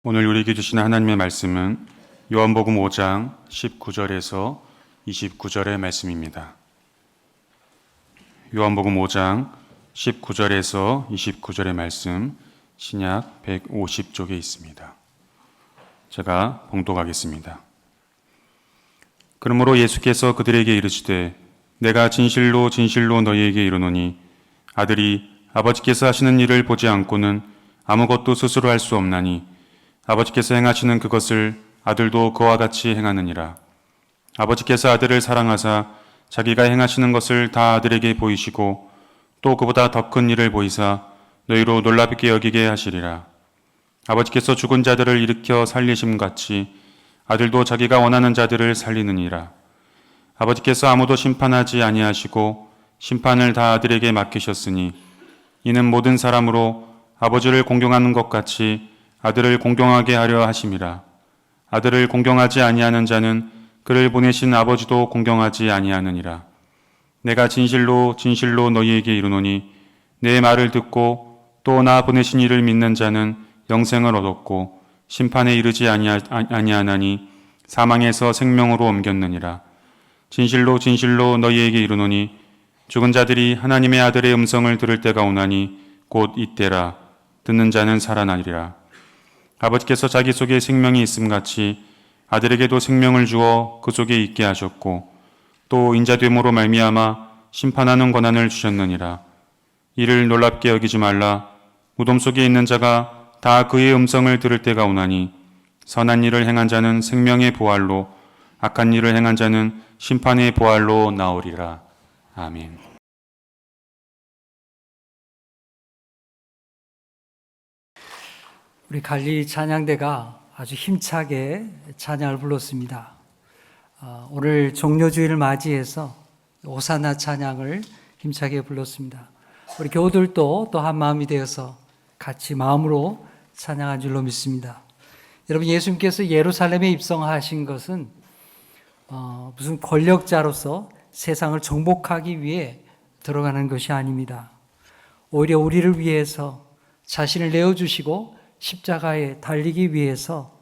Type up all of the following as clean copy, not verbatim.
오늘 우리에게 주신 하나님의 말씀은 요한복음 5장 19절에서 29절의 말씀입니다. 요한복음 5장 19절에서 29절의 말씀, 신약 150쪽에 있습니다. 제가 봉독하겠습니다. 그러므로 예수께서 그들에게 이르시되 내가 진실로 진실로 너희에게 이르노니 아들이 아버지께서 하시는 일을 보지 않고는 아무것도 스스로 할 수 없나니 아버지께서 행하시는 그것을 아들도 그와 같이 행하느니라. 아버지께서 아들을 사랑하사 자기가 행하시는 것을 다 아들에게 보이시고 또 그보다 더 큰 일을 보이사 너희로 놀랍게 여기게 하시리라. 아버지께서 죽은 자들을 일으켜 살리심같이 아들도 자기가 원하는 자들을 살리느니라. 아버지께서 아무도 심판하지 아니하시고 심판을 다 아들에게 맡기셨으니 이는 모든 사람으로 아버지를 공경하는 것 같이 아들을 공경하게 하려 하심이라. 아들을 공경하지 아니하는 자는 그를 보내신 아버지도 공경하지 아니하느니라. 내가 진실로 진실로 너희에게 이르노니 내 말을 듣고 또 나 보내신 이를 믿는 자는 영생을 얻었고 심판에 이르지 아니하나니 사망에서 생명으로 옮겼느니라. 진실로 진실로 너희에게 이르노니 죽은 자들이 하나님의 아들의 음성을 들을 때가 오나니 곧 이때라. 듣는 자는 살아나리라. 아버지께서 자기 속에 생명이 있음같이 아들에게도 생명을 주어 그 속에 있게 하셨고 또 인자됨으로 말미암아 심판하는 권한을 주셨느니라. 이를 놀랍게 여기지 말라. 무덤 속에 있는 자가 다 그의 음성을 들을 때가 오나니 선한 일을 행한 자는 생명의 부활로 악한 일을 행한 자는 심판의 부활로 나오리라. 아멘. 우리 갈릴리 찬양대가 아주 힘차게 찬양을 불렀습니다. 오늘 종료주일을 맞이해서 호산나 찬양을 힘차게 불렀습니다. 우리 교우들도 또 한 마음이 되어서 같이 마음으로 찬양한 줄로 믿습니다. 여러분, 예수님께서 예루살렘에 입성하신 것은 무슨 권력자로서 세상을 정복하기 위해 들어가는 것이 아닙니다. 오히려 우리를 위해서 자신을 내어주시고 십자가에 달리기 위해서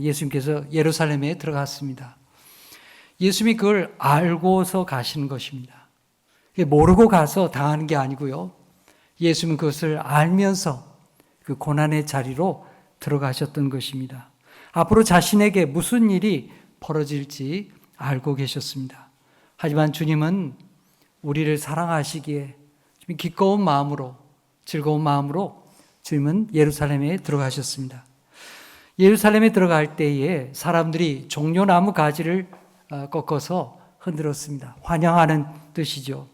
예수님께서 예루살렘에 들어갔습니다. 예수님이 그걸 알고서 가시는 것입니다. 모르고 가서 당하는 게 아니고요. 예수님은 그것을 알면서 그 고난의 자리로 들어가셨던 것입니다. 앞으로 자신에게 무슨 일이 벌어질지 알고 계셨습니다. 하지만 주님은 우리를 사랑하시기에 기꺼운 마음으로, 즐거운 마음으로 주님은 예루살렘에 들어가셨습니다. 예루살렘에 들어갈 때에 사람들이 종려나무 가지를 꺾어서 흔들었습니다. 환영하는 뜻이죠.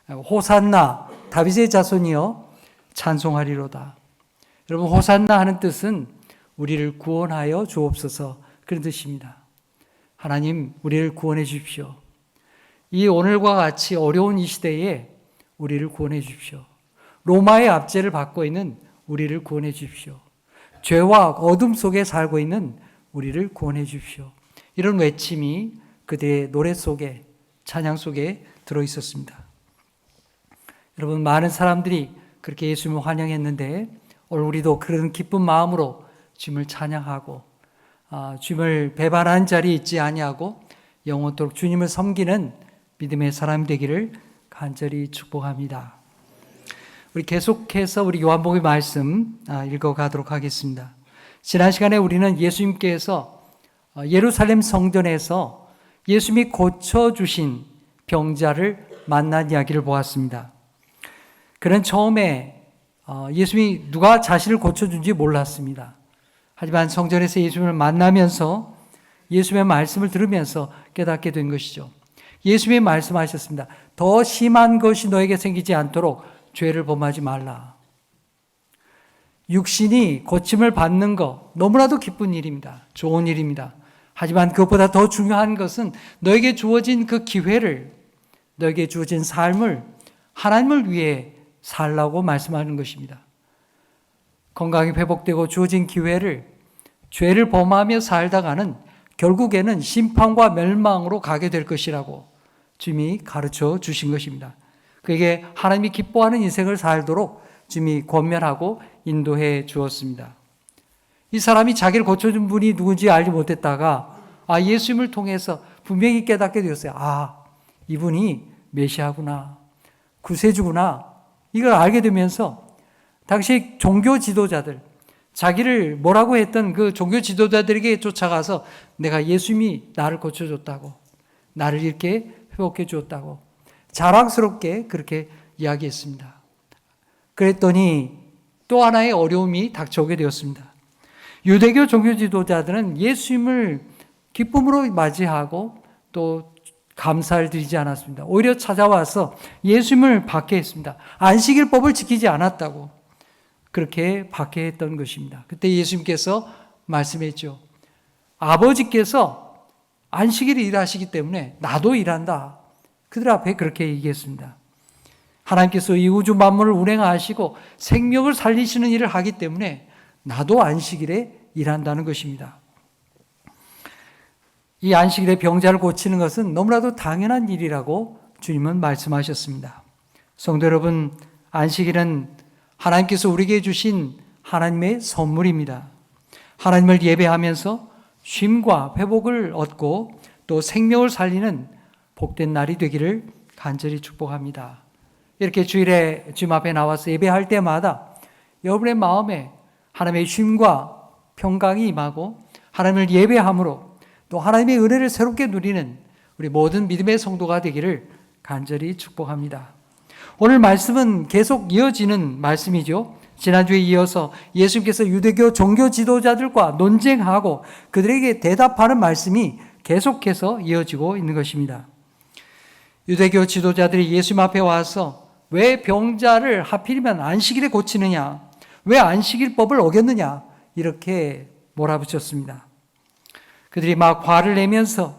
호산나, 다윗의 자손이여 찬송하리로다. 여러분, 호산나 하는 뜻은 우리를 구원하여 주옵소서, 그런 뜻입니다. 하나님, 우리를 구원해 주십시오. 이 오늘과 같이 어려운 이 시대에 우리를 구원해 주십시오. 로마의 압제를 받고 있는 우리를 구원해 주십시오. 죄와 어둠 속에 살고 있는 우리를 구원해 주십시오. 이런 외침이 그들의 노래 속에, 찬양 속에 들어있었습니다. 여러분, 많은 사람들이 그렇게 예수님을 환영했는데 오늘 우리도 그런 기쁜 마음으로 주님을 찬양하고 주님을 배반한 자리에 있지 아니하고 영원토록 주님을 섬기는 믿음의 사람 되기를 간절히 축복합니다. 우리 계속해서 우리 요한복음 말씀 읽어가도록 하겠습니다. 지난 시간에 우리는 예수님께서 예루살렘 성전에서 예수님이 고쳐주신 병자를 만난 이야기를 보았습니다. 그는 처음에 예수님이 누가 자신을 고쳐준지 몰랐습니다. 하지만 성전에서 예수님을 만나면서 예수님의 말씀을 들으면서 깨닫게 된 것이죠. 예수님이 말씀하셨습니다. 더 심한 것이 너에게 생기지 않도록 죄를 범하지 말라. 육신이 고침을 받는 것 너무나도 기쁜 일입니다. 좋은 일입니다. 하지만 그것보다 더 중요한 것은 너에게 주어진 그 기회를, 너에게 주어진 삶을 하나님을 위해 살라고 말씀하는 것입니다. 건강이 회복되고 주어진 기회를 죄를 범하며 살다가는 결국에는 심판과 멸망으로 가게 될 것이라고 주님이 가르쳐 주신 것입니다. 그에게 하나님이 기뻐하는 인생을 살도록 주님이 권면하고 인도해 주었습니다. 이 사람이 자기를 고쳐준 분이 누군지 알지 못했다가 예수님을 통해서 분명히 깨닫게 되었어요. 이분이 메시아구나, 구세주구나, 이걸 알게 되면서 당시 종교 지도자들, 자기를 뭐라고 했던 그 종교 지도자들에게 쫓아가서 내가 예수님이 나를 고쳐줬다고, 나를 이렇게 회복해 주었다고 자랑스럽게 그렇게 이야기했습니다. 그랬더니 또 하나의 어려움이 닥쳐오게 되었습니다. 유대교 종교 지도자들은 예수님을 기쁨으로 맞이하고 또 감사를 드리지 않았습니다. 오히려 찾아와서 예수님을 박해했습니다. 안식일법을 지키지 않았다고 그렇게 박해했던 것입니다. 그때 예수님께서 말씀했죠. 아버지께서 안식일을 일하시기 때문에 나도 일한다. 그들 앞에 그렇게 얘기했습니다. 하나님께서 이 우주 만물을 운행하시고 생명을 살리시는 일을 하기 때문에 나도 안식일에 일한다는 것입니다. 이 안식일에 병자를 고치는 것은 너무나도 당연한 일이라고 주님은 말씀하셨습니다. 성도 여러분, 안식일은 하나님께서 우리에게 주신 하나님의 선물입니다. 하나님을 예배하면서 쉼과 회복을 얻고 또 생명을 살리는 복된 날이 되기를 간절히 축복합니다. 이렇게 주일에 주님 앞에 나와서 예배할 때마다 여러분의 마음에 하나님의 쉼과 평강이 임하고 하나님을 예배함으로 또 하나님의 은혜를 새롭게 누리는 우리 모든 믿음의 성도가 되기를 간절히 축복합니다. 오늘 말씀은 계속 이어지는 말씀이죠. 지난주에 이어서 예수님께서 유대교 종교 지도자들과 논쟁하고 그들에게 대답하는 말씀이 계속해서 이어지고 있는 것입니다. 유대교 지도자들이 예수님 앞에 와서 왜 병자를 하필이면 안식일에 고치느냐, 왜 안식일법을 어겼느냐 이렇게 몰아붙였습니다. 그들이 막 화를 내면서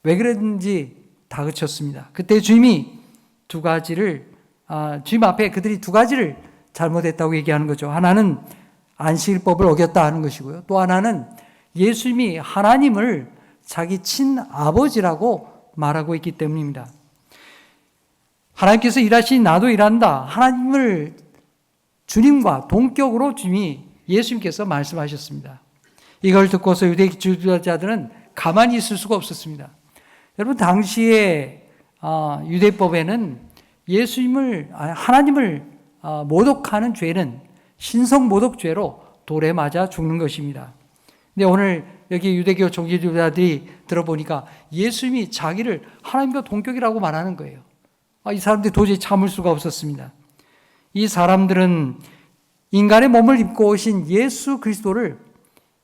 왜 그랬는지 다그쳤습니다. 그때 주님이 주님 앞에 그들이 두 가지를 잘못했다고 얘기하는 거죠. 하나는 안식일법을 어겼다 하는 것이고요. 또 하나는 예수님이 하나님을 자기 친아버지라고 말하고 있기 때문입니다. 하나님께서 일하시니 나도 일한다. 하나님을 주님과 동격으로 주님이 예수님께서 말씀하셨습니다. 이걸 듣고서 유대 지도자들은 가만히 있을 수가 없었습니다. 여러분, 당시에 유대법에는 하나님을 모독하는 죄는 신성 모독죄로 돌에 맞아 죽는 것입니다. 근데 오늘 여기 유대교 종교 지도자들이 들어보니까 예수님이 자기를 하나님과 동격이라고 말하는 거예요. 이 사람들이 도저히 참을 수가 없었습니다. 이 사람들은 인간의 몸을 입고 오신 예수 그리스도를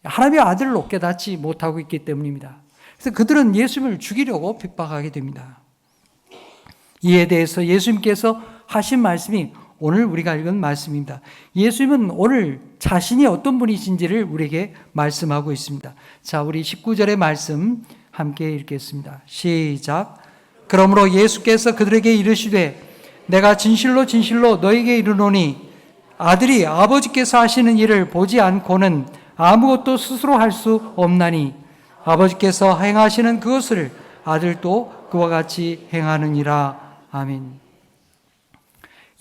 하나님의 아들로 깨닫지 못하고 있기 때문입니다. 그래서 그들은 예수님을 죽이려고 핍박하게 됩니다. 이에 대해서 예수님께서 하신 말씀이 오늘 우리가 읽은 말씀입니다. 예수님은 오늘 자신이 어떤 분이신지를 우리에게 말씀하고 있습니다. 자, 우리 19절의 말씀 함께 읽겠습니다. 시작. 그러므로 예수께서 그들에게 이르시되 내가 진실로 진실로 너에게 이르노니 아들이 아버지께서 하시는 일을 보지 않고는 아무것도 스스로 할 수 없나니 아버지께서 행하시는 그것을 아들도 그와 같이 행하느니라. 아멘.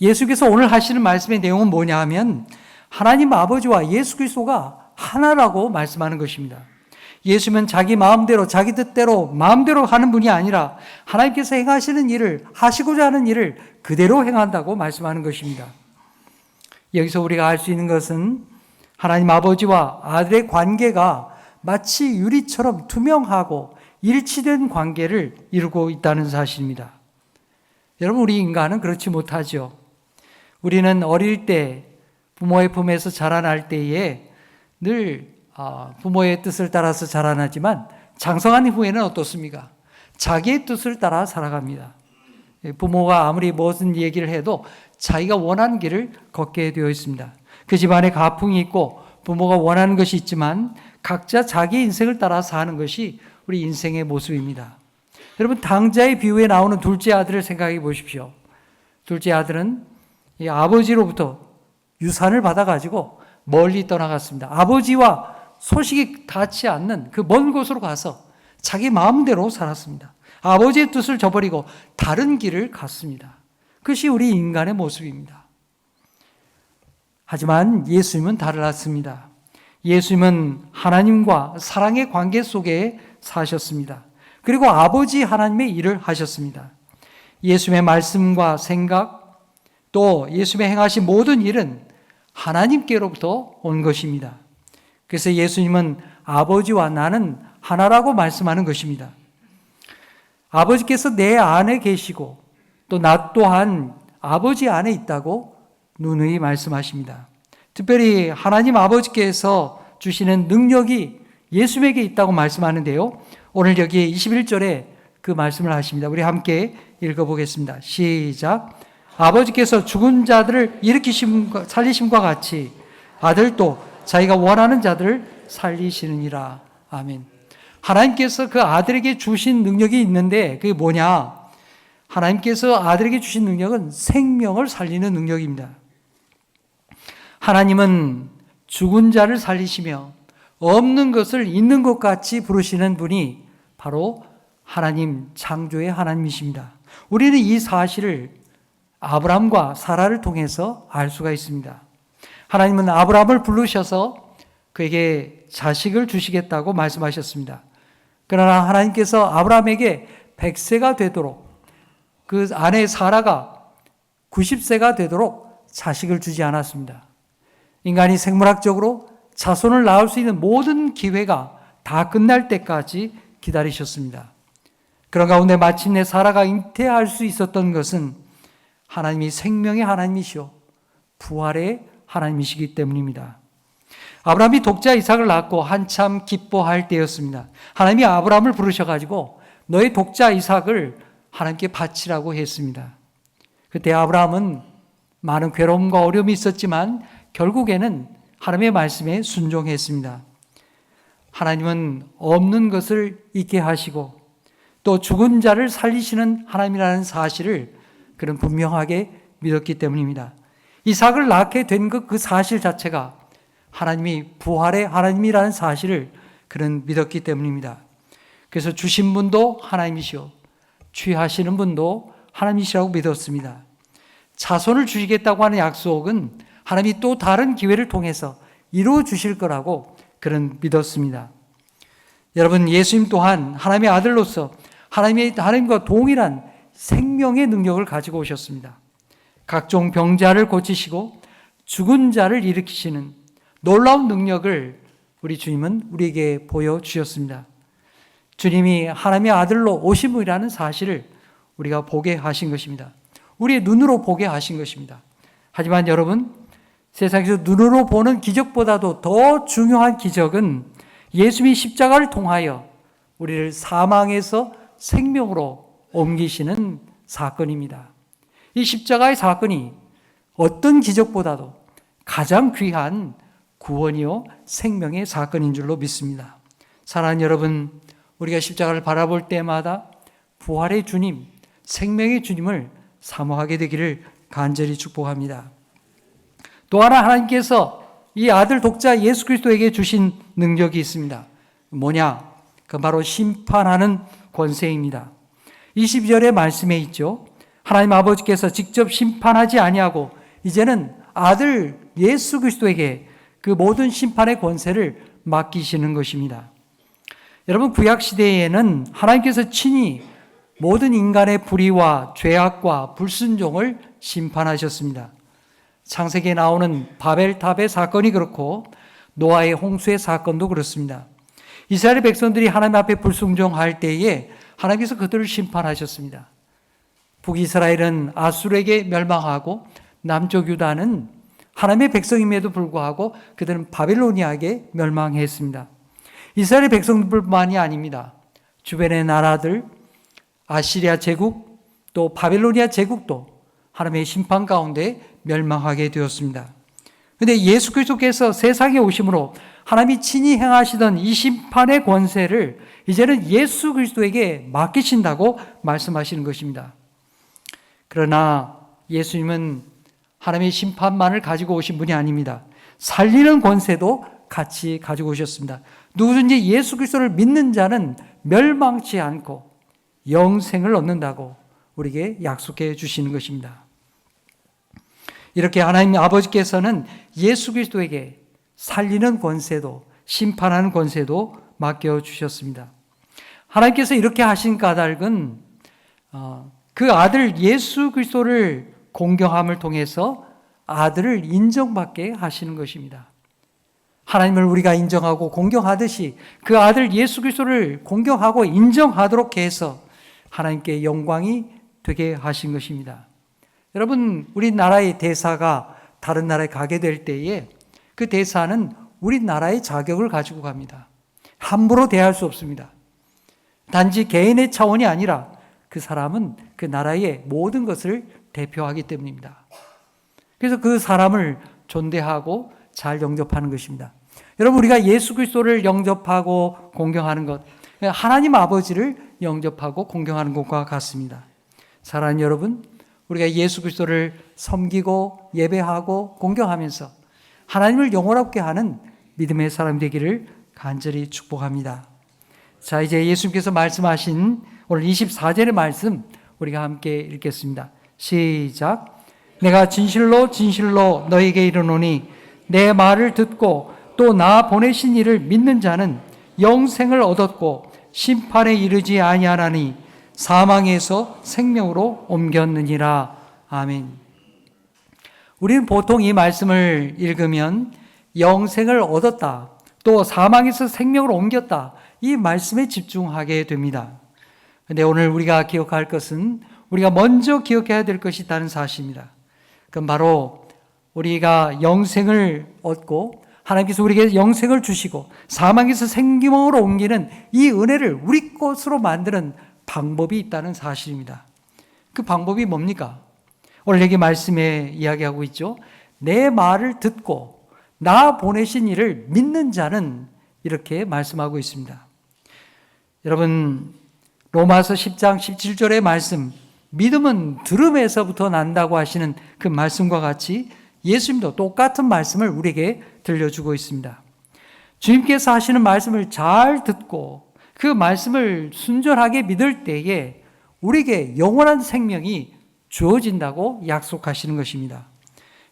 예수께서 오늘 하시는 말씀의 내용은 뭐냐 하면 하나님 아버지와 예수 그리스도가 하나라고 말씀하는 것입니다. 예수님은 자기 마음대로 자기 뜻대로 마음대로 하는 분이 아니라 하나님께서 행하시는 일을 하시고자 하는 일을 그대로 행한다고 말씀하는 것입니다. 여기서 우리가 알 수 있는 것은 하나님 아버지와 아들의 관계가 마치 유리처럼 투명하고 일치된 관계를 이루고 있다는 사실입니다. 여러분, 우리 인간은 그렇지 못하죠. 우리는 어릴 때 부모의 품에서 자라날 때에 늘 부모의 뜻을 따라서 자라나지만 장성한 후에는 어떻습니까? 자기의 뜻을 따라 살아갑니다. 부모가 아무리 무슨 얘기를 해도 자기가 원하는 길을 걷게 되어 있습니다. 그 집안에 가풍이 있고 부모가 원하는 것이 있지만 각자 자기 인생을 따라 사는 것이 우리 인생의 모습입니다. 여러분, 당자의 비유에 나오는 둘째 아들을 생각해 보십시오. 둘째 아들은 이 아버지로부터 유산을 받아가지고 멀리 떠나갔습니다. 아버지와 소식이 닿지 않는 그 먼 곳으로 가서 자기 마음대로 살았습니다. 아버지의 뜻을 저버리고 다른 길을 갔습니다. 그것이 우리 인간의 모습입니다. 하지만 예수님은 달랐습니다. 예수님은 하나님과 사랑의 관계 속에 사셨습니다. 그리고 아버지 하나님의 일을 하셨습니다. 예수님의 말씀과 생각, 또 예수님의 행하신 모든 일은 하나님께로부터 온 것입니다. 그래서 예수님은 아버지와 나는 하나라고 말씀하는 것입니다. 아버지께서 내 안에 계시고 또 나 또한 아버지 안에 있다고 누누이 말씀하십니다. 특별히 하나님 아버지께서 주시는 능력이 예수님에게 있다고 말씀하는데요. 오늘 여기 21절에 그 말씀을 하십니다. 우리 함께 읽어보겠습니다. 시작. 아버지께서 죽은 자들을 살리심과 같이 아들도 자기가 원하는 자들을 살리시느니라. 아멘. 하나님께서 그 아들에게 주신 능력이 있는데 그게 뭐냐? 하나님께서 아들에게 주신 능력은 생명을 살리는 능력입니다. 하나님은 죽은 자를 살리시며 없는 것을 있는 것 같이 부르시는 분이 바로 하나님, 창조의 하나님이십니다. 우리는 이 사실을 아브라함과 사라를 통해서 알 수가 있습니다. 하나님은 아브라함을 부르셔서 그에게 자식을 주시겠다고 말씀하셨습니다. 그러나 하나님께서 아브라함에게 100세가 되도록 그 아내 사라가 90세가 되도록 자식을 주지 않았습니다. 인간이 생물학적으로 자손을 낳을 수 있는 모든 기회가 다 끝날 때까지 기다리셨습니다. 그런 가운데 마침내 사라가 잉태할 수 있었던 것은 하나님이 생명의 하나님이시오 부활의 하나님이시기 때문입니다. 아브라함이 독자 이삭을 낳고 한참 기뻐할 때였습니다. 하나님이 아브라함을 부르셔가지고 너의 독자 이삭을 하나님께 바치라고 했습니다. 그때 아브라함은 많은 괴로움과 어려움이 있었지만 결국에는 하나님의 말씀에 순종했습니다. 하나님은 없는 것을 있게 하시고 또 죽은 자를 살리시는 하나님이라는 사실을 그는 분명하게 믿었기 때문입니다. 이삭을 낳게 된 그 사실 자체가 하나님이 부활의 하나님이라는 사실을 그는 믿었기 때문입니다. 그래서 주신 분도 하나님이시오 취하시는 분도 하나님이시라고 믿었습니다. 자손을 주시겠다고 하는 약속은 하나님이 또 다른 기회를 통해서 이루어 주실 거라고 그는 믿었습니다. 여러분, 예수님 또한 하나님의 아들로서 하나님과 동일한 생명의 능력을 가지고 오셨습니다. 각종 병자를 고치시고 죽은 자를 일으키시는 놀라운 능력을 우리 주님은 우리에게 보여주셨습니다. 주님이 하나님의 아들로 오심이라는 사실을 우리가 보게 하신 것입니다. 우리의 눈으로 보게 하신 것입니다. 하지만 여러분, 세상에서 눈으로 보는 기적보다도 더 중요한 기적은 예수님이 십자가를 통하여 우리를 사망에서 생명으로 옮기시는 사건입니다. 이 십자가의 사건이 어떤 기적보다도 가장 귀한 구원이요 생명의 사건인 줄로 믿습니다. 사랑하는 여러분, 우리가 십자가를 바라볼 때마다 부활의 주님, 생명의 주님을 사모하게 되기를 간절히 축복합니다. 또 하나 하나님께서 이 아들 독자 예수 그리스도에게 주신 능력이 있습니다. 뭐냐? 그 바로 심판하는 권세입니다. 22절의 말씀에 있죠. 하나님 아버지께서 직접 심판하지 아니하고 이제는 아들 예수 그리스도에게 그 모든 심판의 권세를 맡기시는 것입니다. 여러분, 구약 시대에는 하나님께서 친히 모든 인간의 불의와 죄악과 불순종을 심판하셨습니다. 창세기에 나오는 바벨탑의 사건이 그렇고 노아의 홍수의 사건도 그렇습니다. 이스라엘 백성들이 하나님 앞에 불순종할 때에 하나님께서 그들을 심판하셨습니다. 북이스라엘은 아수르에게 멸망하고 남쪽 유다는 하나님의 백성임에도 불구하고 그들은 바빌로니아에게 멸망했습니다. 이스라엘 백성들뿐만이 아닙니다. 주변의 나라들, 아시리아 제국, 또 바빌로니아 제국도 하나님의 심판 가운데 멸망하게 되었습니다. 그런데 예수 그리스도께서 세상에 오심으로 하나님이 친히 행하시던 이 심판의 권세를 이제는 예수 그리스도에게 맡기신다고 말씀하시는 것입니다. 그러나 예수님은 하나님의 심판만을 가지고 오신 분이 아닙니다. 살리는 권세도 같이 가지고 오셨습니다. 누구든지 예수 그리스도를 믿는 자는 멸망치 않고 영생을 얻는다고 우리에게 약속해 주시는 것입니다. 이렇게 하나님 아버지께서는 예수 그리스도에게 살리는 권세도 심판하는 권세도 맡겨주셨습니다. 하나님께서 이렇게 하신 까닭은 그 아들 예수 그리스도를 공경함을 통해서 아들을 인정받게 하시는 것입니다. 하나님을 우리가 인정하고 공경하듯이 그 아들 예수 그리스도를 공경하고 인정하도록 해서 하나님께 영광이 되게 하신 것입니다. 여러분, 우리나라의 대사가 다른 나라에 가게 될 때에 그 대사는 우리나라의 자격을 가지고 갑니다. 함부로 대할 수 없습니다. 단지 개인의 차원이 아니라 그 사람은 그 나라의 모든 것을 대표하기 때문입니다. 그래서 그 사람을 존대하고 잘 영접하는 것입니다. 여러분, 우리가 예수 그리스도를 영접하고 공경하는 것, 하나님 아버지를 영접하고 공경하는 것과 같습니다. 사랑하는 여러분, 우리가 예수 그리스도를 섬기고 예배하고 공경하면서 하나님을 영원하게 하는 믿음의 사람 되기를 간절히 축복합니다. 자, 이제 예수님께서 말씀하신 오늘 24절의 말씀 우리가 함께 읽겠습니다. 시작. 내가 진실로 진실로 너에게 이르노니 내 말을 듣고 또 나 보내신 이를 믿는 자는 영생을 얻었고 심판에 이르지 아니하나니 사망에서 생명으로 옮겼느니라. 아멘. 우리는 보통 이 말씀을 읽으면 영생을 얻었다, 또 사망에서 생명으로 옮겼다, 이 말씀에 집중하게 됩니다. 그런데 오늘 우리가 기억할 것은, 우리가 먼저 기억해야 될 것이 있다는 사실입니다. 그건 바로 우리가 영생을 얻고 하나님께서 우리에게 영생을 주시고 사망에서 생명으로 옮기는 이 은혜를 우리 것으로 만드는 방법이 있다는 사실입니다. 그 방법이 뭡니까? 오늘 여기 말씀에 이야기하고 있죠. 내 말을 듣고 나 보내신 이를 믿는 자는, 이렇게 말씀하고 있습니다. 여러분, 로마서 10장 17절의 말씀, 믿음은 들음에서부터 난다고 하시는 그 말씀과 같이 예수님도 똑같은 말씀을 우리에게 들려주고 있습니다. 주님께서 하시는 말씀을 잘 듣고 그 말씀을 순전하게 믿을 때에 우리에게 영원한 생명이 주어진다고 약속하시는 것입니다.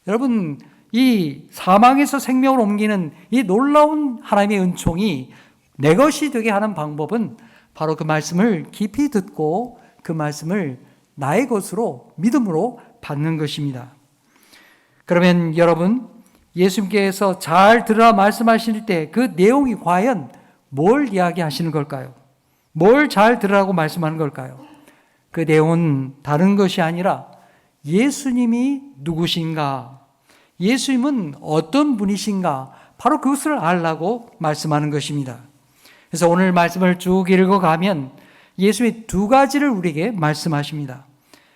여러분, 이 사망에서 생명으로 옮기는 이 놀라운 하나님의 은총이 내 것이 되게 하는 방법은 바로 그 말씀을 깊이 듣고 그 말씀을 나의 것으로 믿음으로 받는 것입니다. 그러면 여러분, 예수님께서 잘 들으라 말씀하실 때 그 내용이 과연 뭘 이야기하시는 걸까요? 뭘 잘 들으라고 말씀하는 걸까요? 그 내용은 다른 것이 아니라 예수님이 누구신가, 예수님은 어떤 분이신가, 바로 그것을 알라고 말씀하는 것입니다. 그래서 오늘 말씀을 쭉 읽어가면 예수님이 두 가지를 우리에게 말씀하십니다.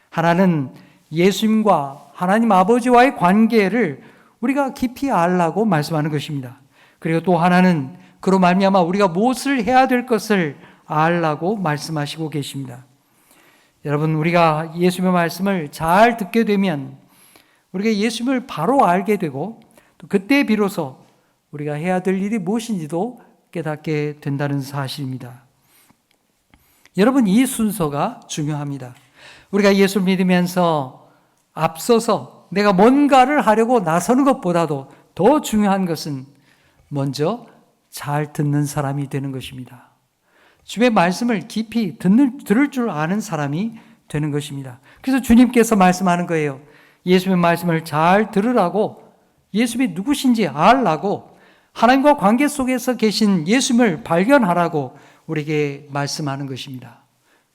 하나는 예수님과 하나님 아버지와의 관계를 우리가 깊이 알라고 말씀하는 것입니다. 그리고 또 하나는 그로 말미암아 우리가 무엇을 해야 될 것을 알라고 말씀하시고 계십니다. 여러분, 우리가 예수님의 말씀을 잘 듣게 되면 우리가 예수님을 바로 알게 되고, 또 그때 비로소 우리가 해야 될 일이 무엇인지도 깨닫게 된다는 사실입니다. 여러분, 이 순서가 중요합니다. 우리가 예수를 믿으면서 앞서서 내가 뭔가를 하려고 나서는 것보다도 더 중요한 것은 먼저 잘 듣는 사람이 되는 것입니다. 주의 말씀을 깊이 들을 줄 아는 사람이 되는 것입니다. 그래서 주님께서 말씀하는 거예요. 예수님의 말씀을 잘 들으라고, 예수님이 누구신지 알라고, 하나님과 관계 속에서 계신 예수님을 발견하라고 우리에게 말씀하는 것입니다.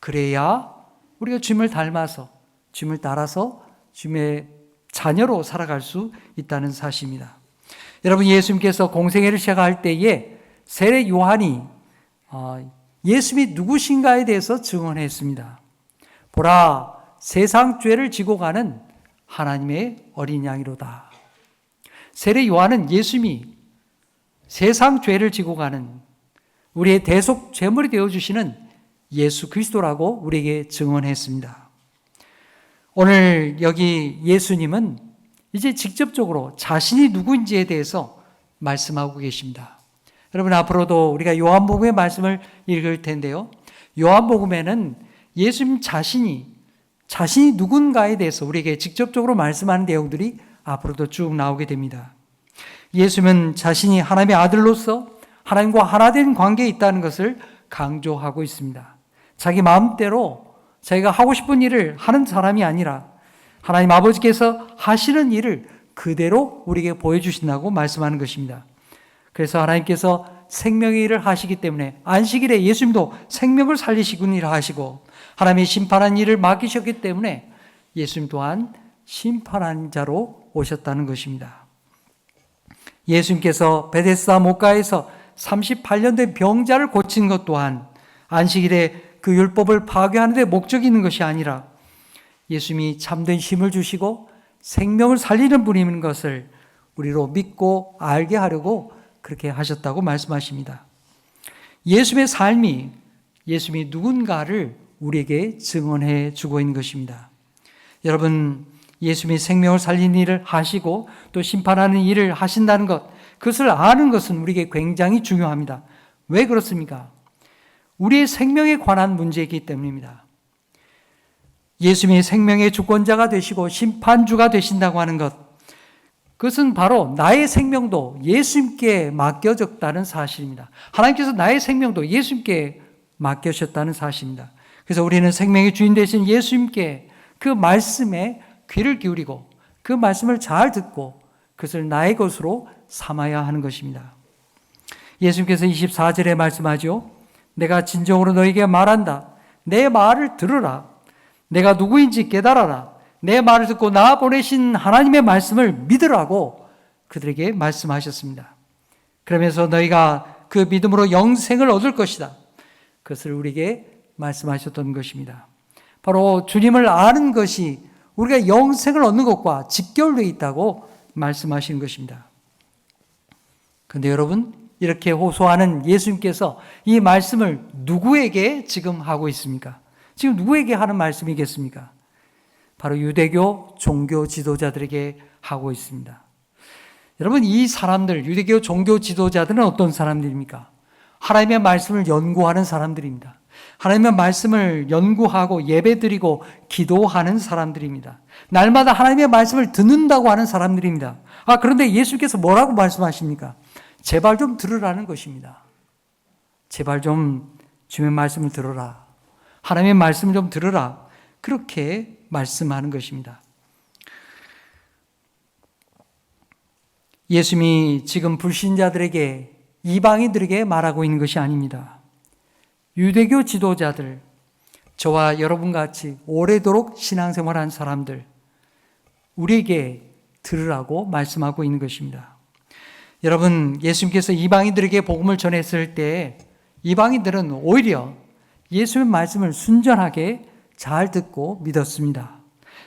그래야 우리가 주님을 닮아서, 주님을 따라서 주님의 자녀로 살아갈 수 있다는 사실입니다. 여러분, 예수님께서 공생애를 시작할 때에 세례 요한이 예수님이 누구신가에 대해서 증언했습니다. 보라, 세상 죄를 지고 가는 하나님의 어린 양이로다. 세례 요한은 예수님이 세상 죄를 지고 가는 우리의 대속 제물이 되어주시는 예수 그리스도라고 우리에게 증언했습니다. 오늘 여기 예수님은 이제 직접적으로 자신이 누구인지에 대해서 말씀하고 계십니다. 여러분, 앞으로도 우리가 요한복음의 말씀을 읽을 텐데요. 요한복음에는 예수님 자신이 누군가에 대해서 우리에게 직접적으로 말씀하는 내용들이 앞으로도 쭉 나오게 됩니다. 예수님은 자신이 하나님의 아들로서 하나님과 하나된 관계에 있다는 것을 강조하고 있습니다. 자기 마음대로 자기가 하고 싶은 일을 하는 사람이 아니라 하나님 아버지께서 하시는 일을 그대로 우리에게 보여주신다고 말씀하는 것입니다. 그래서 하나님께서 생명의 일을 하시기 때문에 안식일에 예수님도 생명을 살리시는 일을 하시고 하나님의 심판한 일을 맡기셨기 때문에 예수님 또한 심판한 자로 오셨다는 것입니다. 예수님께서 베데스다 목가에서 38년 된 병자를 고친 것 또한 안식일에 그 율법을 파괴하는 데 목적이 있는 것이 아니라 예수님이 참된 힘을 주시고 생명을 살리는 분인 것을 우리로 믿고 알게 하려고 그렇게 하셨다고 말씀하십니다. 예수님의 삶이 예수님이 누군가를 우리에게 증언해 주고 있는 것입니다. 여러분, 예수님이 생명을 살리는 일을 하시고 또 심판하는 일을 하신다는 것, 그것을 아는 것은 우리에게 굉장히 중요합니다. 왜 그렇습니까? 우리의 생명에 관한 문제이기 때문입니다. 예수님이 생명의 주권자가 되시고 심판주가 되신다고 하는 것, 그것은 바로 나의 생명도 예수님께 맡겨졌다는 사실입니다. 하나님께서 나의 생명도 예수님께 맡겨주셨다는 사실입니다. 그래서 우리는 생명의 주인 되신 예수님께 그 말씀에 귀를 기울이고 그 말씀을 잘 듣고 그것을 나의 것으로 삼아야 하는 것입니다. 예수님께서 24절에 말씀하죠. 내가 진정으로 너에게 말한다. 내 말을 들으라. 내가 누구인지 깨달아라. 내 말을 듣고 나 보내신 하나님의 말씀을 믿으라고 그들에게 말씀하셨습니다. 그러면서 너희가 그 믿음으로 영생을 얻을 것이다. 그것을 우리에게 말씀하셨던 것입니다. 바로 주님을 아는 것이 우리가 영생을 얻는 것과 직결되어 있다고 말씀하시는 것입니다. 그런데 여러분, 이렇게 호소하는 예수님께서 이 말씀을 누구에게 지금 하고 있습니까? 지금 누구에게 하는 말씀이겠습니까? 바로 유대교 종교 지도자들에게 하고 있습니다. 여러분, 이 사람들, 유대교 종교 지도자들은 어떤 사람들입니까? 하나님의 말씀을 연구하는 사람들입니다. 하나님의 말씀을 연구하고 예배드리고 기도하는 사람들입니다. 날마다 하나님의 말씀을 듣는다고 하는 사람들입니다. 그런데 예수께서 뭐라고 말씀하십니까? 제발 좀 들으라는 것입니다. 제발 좀 주님의 말씀을 들어라. 하나님의 말씀을 좀 들으라. 그렇게 말씀하는 것입니다. 예수님이 지금 불신자들에게, 이방인들에게 말하고 있는 것이 아닙니다. 유대교 지도자들, 저와 여러분 같이 오래도록 신앙생활한 사람들, 우리에게 들으라고 말씀하고 있는 것입니다. 여러분, 예수님께서 이방인들에게 복음을 전했을 때 이방인들은 오히려 예수님의 말씀을 순전하게 잘 듣고 믿었습니다.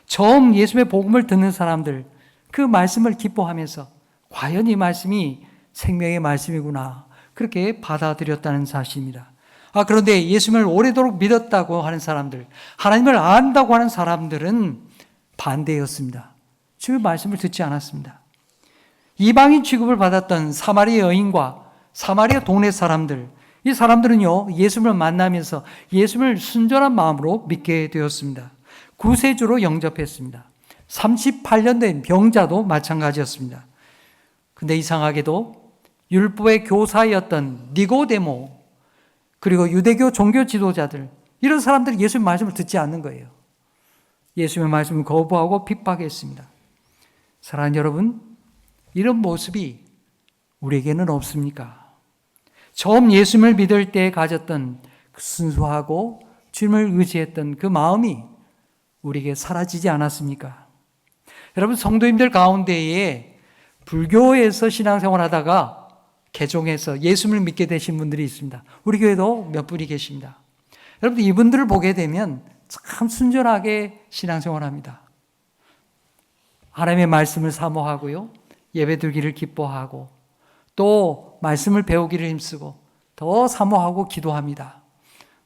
처음 예수님의 복음을 듣는 사람들, 그 말씀을 기뻐하면서 과연 이 말씀이 생명의 말씀이구나, 그렇게 받아들였다는 사실입니다. 그런데 예수님을 오래도록 믿었다고 하는 사람들, 하나님을 안다고 하는 사람들은 반대였습니다. 주의 말씀을 듣지 않았습니다. 이방인 취급을 받았던 사마리아 여인과 사마리아 동네 사람들, 이 사람들은요, 예수님을 만나면서 예수님을 순전한 마음으로 믿게 되었습니다. 구세주로 영접했습니다. 38년 된 병자도 마찬가지였습니다. 근데 이상하게도 율법의 교사였던 니고데모, 그리고 유대교 종교 지도자들, 이런 사람들이 예수님의 말씀을 듣지 않는 거예요. 예수님의 말씀을 거부하고 핍박했습니다. 사랑하는 여러분, 이런 모습이 우리에게는 없습니까? 처음 예수님을 믿을 때 가졌던 그 순수하고 주님을 의지했던 그 마음이 우리에게 사라지지 않았습니까? 여러분, 성도님들 가운데에 불교에서 신앙생활하다가 개종해서 예수님을 믿게 되신 분들이 있습니다. 우리 교회도 몇 분이 계십니다. 여러분, 이분들을 보게 되면 참 순전하게 신앙생활합니다. 하나님의 말씀을 사모하고요, 예배드리기를 기뻐하고, 또 말씀을 배우기를 힘쓰고 더 사모하고 기도합니다.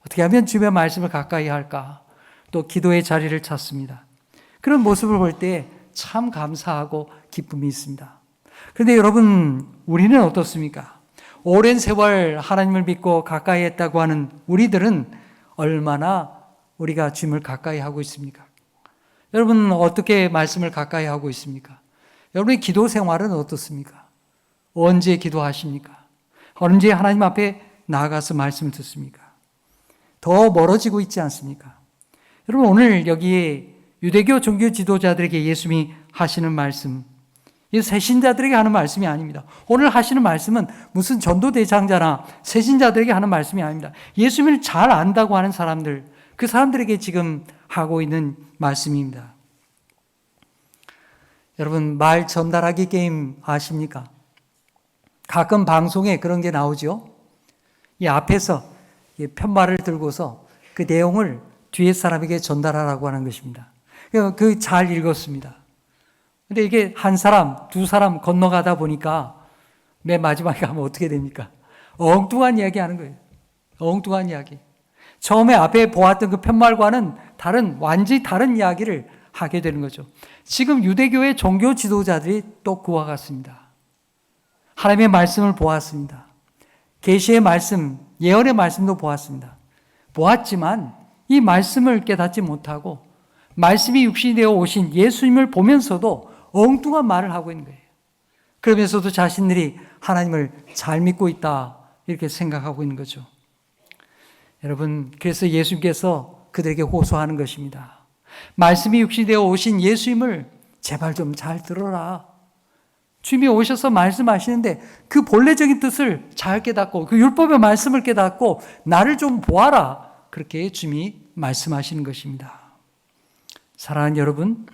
어떻게 하면 주님의 말씀을 가까이 할까? 또 기도의 자리를 찾습니다. 그런 모습을 볼 때 참 감사하고 기쁨이 있습니다. 그런데 여러분, 우리는 어떻습니까? 오랜 세월 하나님을 믿고 가까이 했다고 하는 우리들은 얼마나 우리가 주님을 가까이 하고 있습니까? 여러분, 어떻게 말씀을 가까이 하고 있습니까? 여러분의 기도 생활은 어떻습니까? 언제 기도하십니까? 언제 하나님 앞에 나아가서 말씀을 듣습니까? 더 멀어지고 있지 않습니까? 여러분, 오늘 여기에 유대교 종교 지도자들에게 예수님이 하시는 말씀, 이 새신자들에게 하는 말씀이 아닙니다. 오늘 하시는 말씀은 무슨 전도대장자나 새신자들에게 하는 말씀이 아닙니다. 예수님을 잘 안다고 하는 사람들, 그 사람들에게 지금 하고 있는 말씀입니다. 여러분, 말 전달하기 게임 아십니까? 가끔 방송에 그런 게 나오죠. 이 앞에서 편말을 들고서 그 내용을 뒤에 사람에게 전달하라고 하는 것입니다. 그 잘 읽었습니다. 근데 이게 한 사람, 두 사람 건너가다 보니까 맨 마지막에 가면 어떻게 됩니까? 엉뚱한 이야기 하는 거예요. 엉뚱한 이야기. 처음에 앞에 보았던 그 편말과는 완전히 다른 이야기를 하게 되는 거죠. 지금 유대교의 종교 지도자들이 또 그와 같습니다. 하나님의 말씀을 보았습니다. 계시의 말씀, 예언의 말씀도 보았습니다. 보았지만 이 말씀을 깨닫지 못하고 말씀이 육신이 되어 오신 예수님을 보면서도 엉뚱한 말을 하고 있는 거예요. 그러면서도 자신들이 하나님을 잘 믿고 있다 이렇게 생각하고 있는 거죠. 여러분, 그래서 예수님께서 그들에게 호소하는 것입니다. 말씀이 육신이 되어 오신 예수님을 제발 좀 잘 들어라. 주님이 오셔서 말씀하시는데 그 본래적인 뜻을 잘 깨닫고 그 율법의 말씀을 깨닫고 나를 좀 보아라. 그렇게 주님이 말씀하시는 것입니다. 사랑하는 여러분,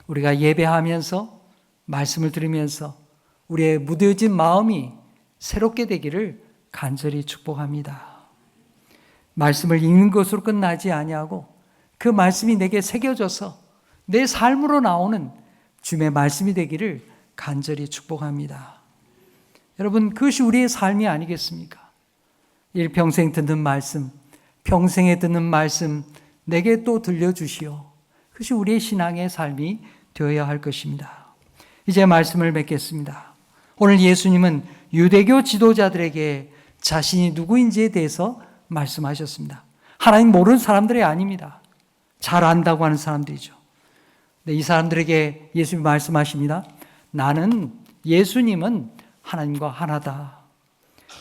우리가 예배하면서 말씀을 들으면서 우리의 무뎌진 마음이 새롭게 되기를 간절히 축복합니다. 말씀을 읽는 것으로 끝나지 아니하고 그 말씀이 내게 새겨져서 내 삶으로 나오는 주님의 말씀이 되기를 간절히 축복합니다. 여러분, 그것이 우리의 삶이 아니겠습니까? 일평생 듣는 말씀, 평생에 듣는 말씀 내게 또 들려주시오. 그것이 우리의 신앙의 삶이 되어야 할 것입니다. 이제 말씀을 맺겠습니다. 오늘 예수님은 유대교 지도자들에게 자신이 누구인지에 대해서 말씀하셨습니다. 하나님 모르는 사람들이 아닙니다. 잘 안다고 하는 사람들이죠. 근데 이 사람들에게 예수님이 말씀하십니다. 예수님은 하나님과 하나다.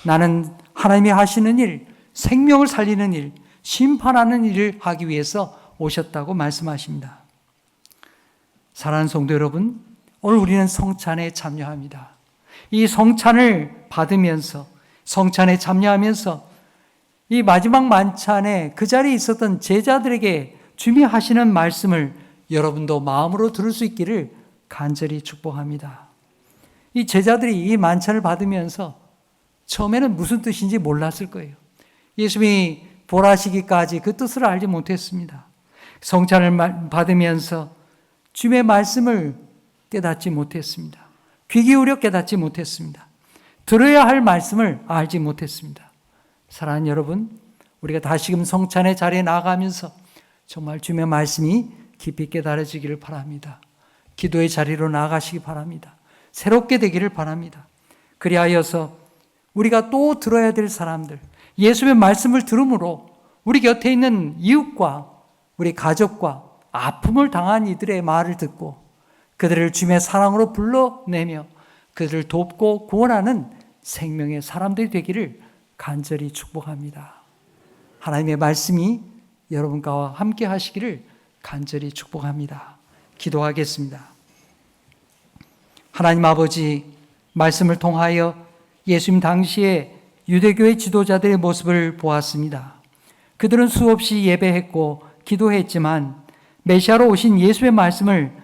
나는 하나님이 하시는 일, 생명을 살리는 일, 심판하는 일을 하기 위해서 오셨다고 말씀하십니다. 사랑하는 성도 여러분, 오늘 우리는 성찬에 참여합니다. 이 성찬을 받으면서, 성찬에 참여하면서 이 마지막 만찬에 그 자리에 있었던 제자들에게 주님이 하시는 말씀을 여러분도 마음으로 들을 수 있기를 간절히 축복합니다. 이 제자들이 이 만찬을 받으면서 처음에는 무슨 뜻인지 몰랐을 거예요. 예수님이 보라시기까지 그 뜻을 알지 못했습니다. 성찬을 받으면서 주님의 말씀을 깨닫지 못했습니다. 귀 기울여 깨닫지 못했습니다. 들어야 할 말씀을 알지 못했습니다. 사랑하는 여러분, 우리가 다시금 성찬의 자리에 나아가면서 정말 주님의 말씀이 깊이 깨달아지기를 바랍니다. 기도의 자리로 나아가시기 바랍니다. 새롭게 되기를 바랍니다. 그리하여서 우리가 또 들어야 될 사람들, 예수의 말씀을 들음으로 우리 곁에 있는 이웃과 우리 가족과 아픔을 당한 이들의 말을 듣고 그들을 주님의 사랑으로 불러내며 그들을 돕고 구원하는 생명의 사람들이 되기를 간절히 축복합니다. 하나님의 말씀이 여러분과 함께 하시기를 간절히 축복합니다. 기도하겠습니다. 하나님 아버지, 말씀을 통하여 예수님 당시에 유대교의 지도자들의 모습을 보았습니다. 그들은 수없이 예배했고 기도했지만 메시아로 오신 예수의 말씀을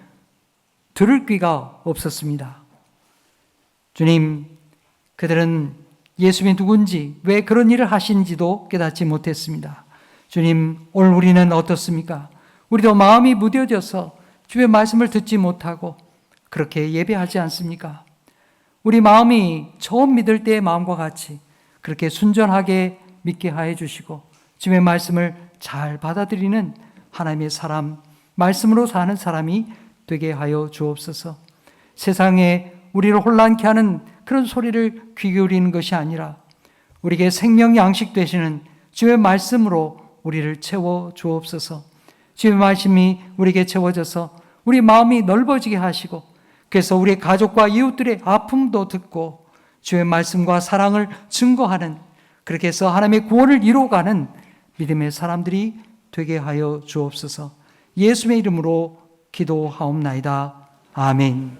들을 귀가 없었습니다. 주님, 그들은 예수님이 누군지, 왜 그런 일을 하신지도 깨닫지 못했습니다. 주님, 오늘 우리는 어떻습니까? 우리도 마음이 무뎌져서 주의 말씀을 듣지 못하고 그렇게 예배하지 않습니까? 우리 마음이 처음 믿을 때의 마음과 같이 그렇게 순전하게 믿게 하여 주시고 주의 말씀을 잘 받아들이는 하나님의 사람, 말씀으로 사는 사람이 되게 하여 주옵소서. 세상에 우리를 혼란케 하는 그런 소리를 귀 기울이는 것이 아니라 우리에게 생명 양식 되시는 주의 말씀으로 우리를 채워 주옵소서. 주의 말씀이 우리에게 채워져서 우리 마음이 넓어지게 하시고 그래서 우리 가족과 이웃들의 아픔도 듣고 주의 말씀과 사랑을 증거하는, 그렇게 해서 하나님의 구원을 이루어가는 믿음의 사람들이 되게 하여 주옵소서. 예수의 이름으로 기도하옵나이다. 아멘.